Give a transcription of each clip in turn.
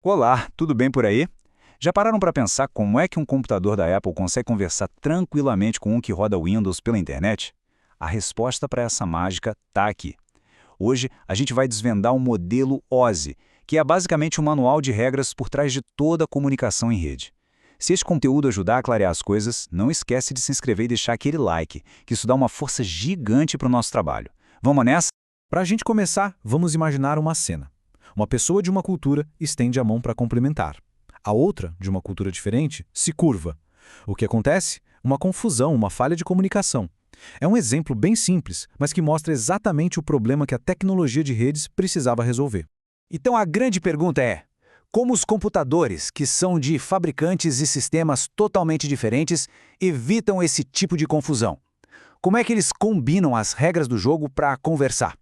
Olá, tudo bem por aí? Já pararam para pensar como é que um computador da Apple consegue conversar tranquilamente com um que roda Windows pela internet? A resposta para essa mágica está aqui. Hoje a gente vai desvendar o modelo OSI, que é basicamente um manual de regras por trás de toda a comunicação em rede. Se esse conteúdo ajudar a clarear as coisas, não esquece de se inscrever e deixar aquele like, que isso dá uma força gigante para o nosso trabalho. Vamos nessa? Para a gente começar, vamos imaginar uma cena. Uma pessoa de uma cultura estende a mão para cumprimentar. A outra, de uma cultura diferente, se curva. O que acontece? Uma confusão, uma falha de comunicação. É um exemplo bem simples, mas que mostra exatamente o problema que a tecnologia de redes precisava resolver. Então a grande pergunta é: como os computadores, que são de fabricantes e sistemas totalmente diferentes, evitam esse tipo de confusão? Como é que eles combinam as regras do jogo para conversar?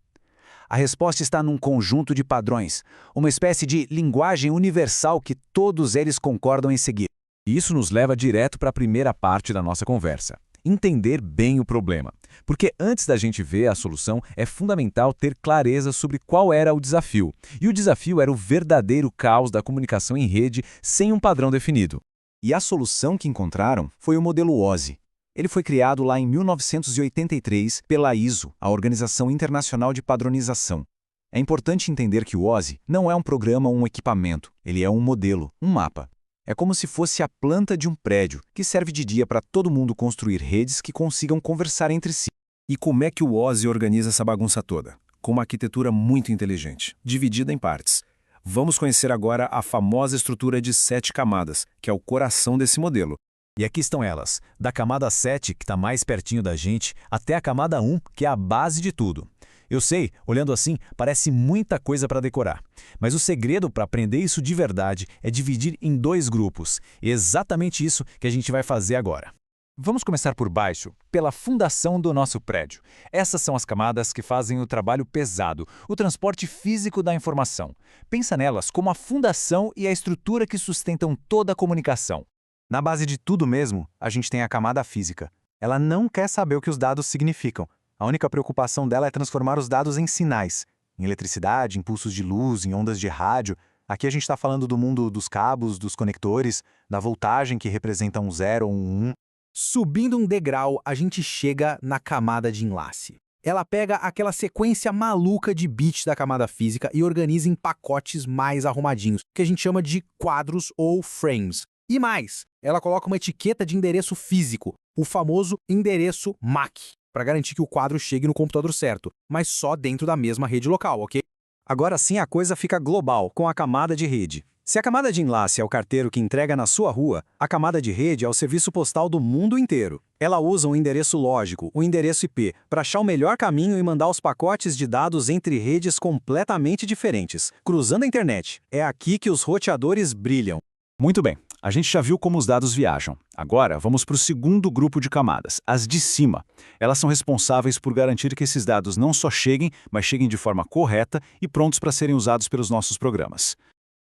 A resposta está num conjunto de padrões, uma espécie de linguagem universal que todos eles concordam em seguir. E isso nos leva direto para a primeira parte da nossa conversa. Entender bem o problema. Porque antes da gente ver a solução, é fundamental ter clareza sobre qual era o desafio. E o desafio era o verdadeiro caos da comunicação em rede sem um padrão definido. E a solução que encontraram foi o modelo OSI. Ele foi criado lá em 1983 pela ISO, a Organização Internacional de Padronização. É importante entender que o OSI não é um programa ou um equipamento, ele é um modelo, um mapa. É como se fosse a planta de um prédio, que serve de guia para todo mundo construir redes que consigam conversar entre si. E como é que o OSI organiza essa bagunça toda? Com uma arquitetura muito inteligente, dividida em partes. Vamos conhecer agora a famosa estrutura de 7 camadas, que é o coração desse modelo. E aqui estão elas, da camada 7, que está mais pertinho da gente, até a camada 1, que é a base de tudo. Eu sei, olhando assim, parece muita coisa para decorar. Mas o segredo para aprender isso de verdade é dividir em 2 grupos. E é exatamente isso que a gente vai fazer agora. Vamos começar por baixo, pela fundação do nosso prédio. Essas são as camadas que fazem o trabalho pesado, o transporte físico da informação. Pensa nelas como a fundação e a estrutura que sustentam toda a comunicação. Na base de tudo mesmo, a gente tem a camada física. Ela não quer saber o que os dados significam. A única preocupação dela é transformar os dados em sinais. Em eletricidade, impulsos de luz, em ondas de rádio. Aqui a gente está falando do mundo dos cabos, dos conectores, da voltagem que representa um 0 ou um 1. Subindo um degrau, a gente chega na camada de enlace. Ela pega aquela sequência maluca de bits da camada física e organiza em pacotes mais arrumadinhos, que a gente chama de quadros ou frames. E mais, ela coloca uma etiqueta de endereço físico, o famoso endereço MAC, para garantir que o quadro chegue no computador certo, mas só dentro da mesma rede local, ok? Agora sim a coisa fica global, com a camada de rede. Se a camada de enlace é o carteiro que entrega na sua rua, a camada de rede é o serviço postal do mundo inteiro. Ela usa um endereço lógico, o endereço IP, para achar o melhor caminho e mandar os pacotes de dados entre redes completamente diferentes, cruzando a internet. É aqui que os roteadores brilham. Muito bem, a gente já viu como os dados viajam. Agora, vamos para o segundo grupo de camadas, as de cima. Elas são responsáveis por garantir que esses dados não só cheguem, mas cheguem de forma correta e prontos para serem usados pelos nossos programas.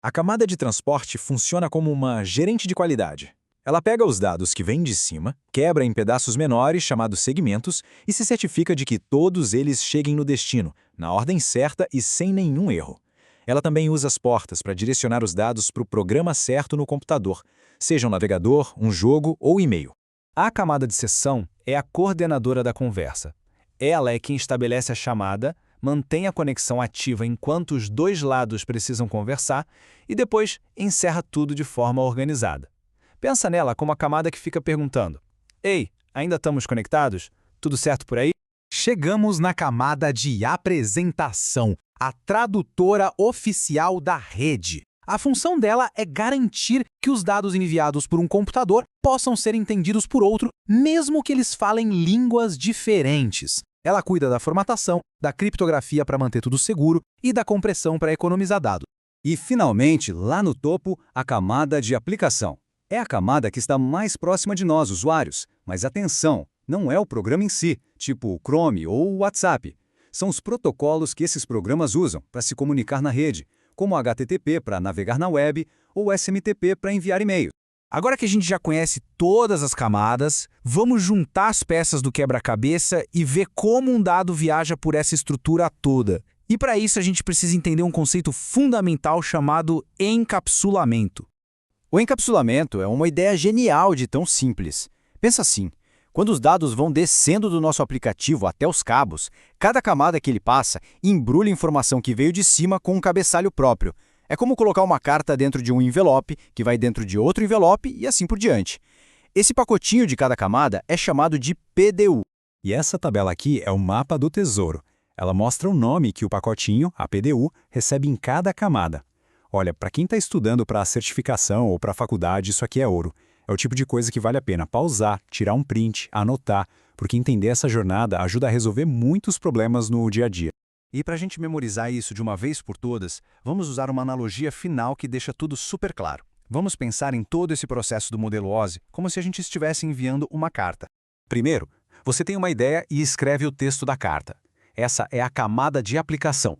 A camada de transporte funciona como uma gerente de qualidade. Ela pega os dados que vêm de cima, quebra em pedaços menores, chamados segmentos, e se certifica de que todos eles cheguem no destino, na ordem certa e sem nenhum erro. Ela também usa as portas para direcionar os dados para o programa certo no computador, seja um navegador, um jogo ou e-mail. A camada de sessão é a coordenadora da conversa. Ela é quem estabelece a chamada, mantém a conexão ativa enquanto os 2 lados precisam conversar e depois encerra tudo de forma organizada. Pensa nela como a camada que fica perguntando: "Ei, ainda estamos conectados? Tudo certo por aí?" Chegamos na camada de apresentação, a tradutora oficial da rede. A função dela é garantir que os dados enviados por um computador possam ser entendidos por outro, mesmo que eles falem línguas diferentes. Ela cuida da formatação, da criptografia para manter tudo seguro e da compressão para economizar dados. E, finalmente, lá no topo, a camada de aplicação. É a camada que está mais próxima de nós, usuários. Mas atenção, não é o programa em si, tipo o Chrome ou o WhatsApp. São os protocolos que esses programas usam para se comunicar na rede, como o HTTP para navegar na web ou o SMTP para enviar e-mail. Agora que a gente já conhece todas as camadas, vamos juntar as peças do quebra-cabeça e ver como um dado viaja por essa estrutura toda. E para isso a gente precisa entender um conceito fundamental chamado encapsulamento. O encapsulamento é uma ideia genial de tão simples. Pensa assim, quando os dados vão descendo do nosso aplicativo até os cabos, cada camada que ele passa embrulha informação que veio de cima com um cabeçalho próprio. É como colocar uma carta dentro de um envelope, que vai dentro de outro envelope e assim por diante. Esse pacotinho de cada camada é chamado de PDU. E essa tabela aqui é o mapa do tesouro. Ela mostra o nome que o pacotinho, a PDU, recebe em cada camada. Olha, para quem está estudando para a certificação ou para a faculdade, isso aqui é ouro. É o tipo de coisa que vale a pena pausar, tirar um print, anotar, porque entender essa jornada ajuda a resolver muitos problemas no dia a dia. E para a gente memorizar isso de uma vez por todas, vamos usar uma analogia final que deixa tudo super claro. Vamos pensar em todo esse processo do modelo OSI como se a gente estivesse enviando uma carta. Primeiro, você tem uma ideia e escreve o texto da carta. Essa é a camada de aplicação.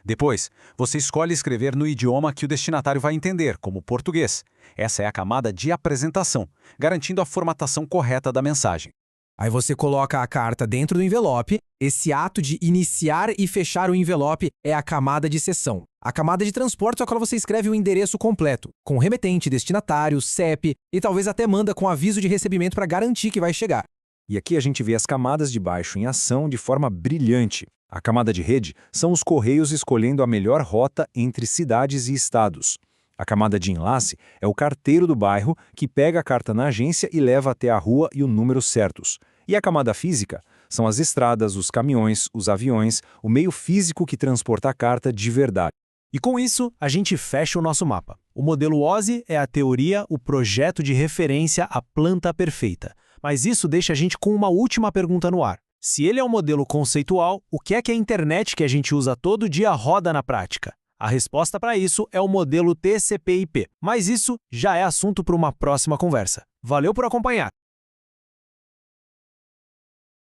Depois, você escolhe escrever no idioma que o destinatário vai entender, como português. Essa é a camada de apresentação, garantindo a formatação correta da mensagem. Aí você coloca a carta dentro do envelope. Esse ato de iniciar e fechar o envelope é a camada de sessão. A camada de transporte é a qual você escreve o endereço completo, com remetente, destinatário, CEP e talvez até manda com aviso de recebimento para garantir que vai chegar. E aqui a gente vê as camadas de baixo em ação de forma brilhante. A camada de rede são os correios escolhendo a melhor rota entre cidades e estados. A camada de enlace é o carteiro do bairro que pega a carta na agência e leva até a rua e o número certos. E a camada física são as estradas, os caminhões, os aviões, o meio físico que transporta a carta de verdade. E com isso, a gente fecha o nosso mapa. O modelo OSI é a teoria, o projeto de referência à planta perfeita. Mas isso deixa a gente com uma última pergunta no ar. Se ele é um modelo conceitual, o que é que a internet que a gente usa todo dia roda na prática? A resposta para isso é o modelo TCP/IP. Mas isso já é assunto para uma próxima conversa. Valeu por acompanhar!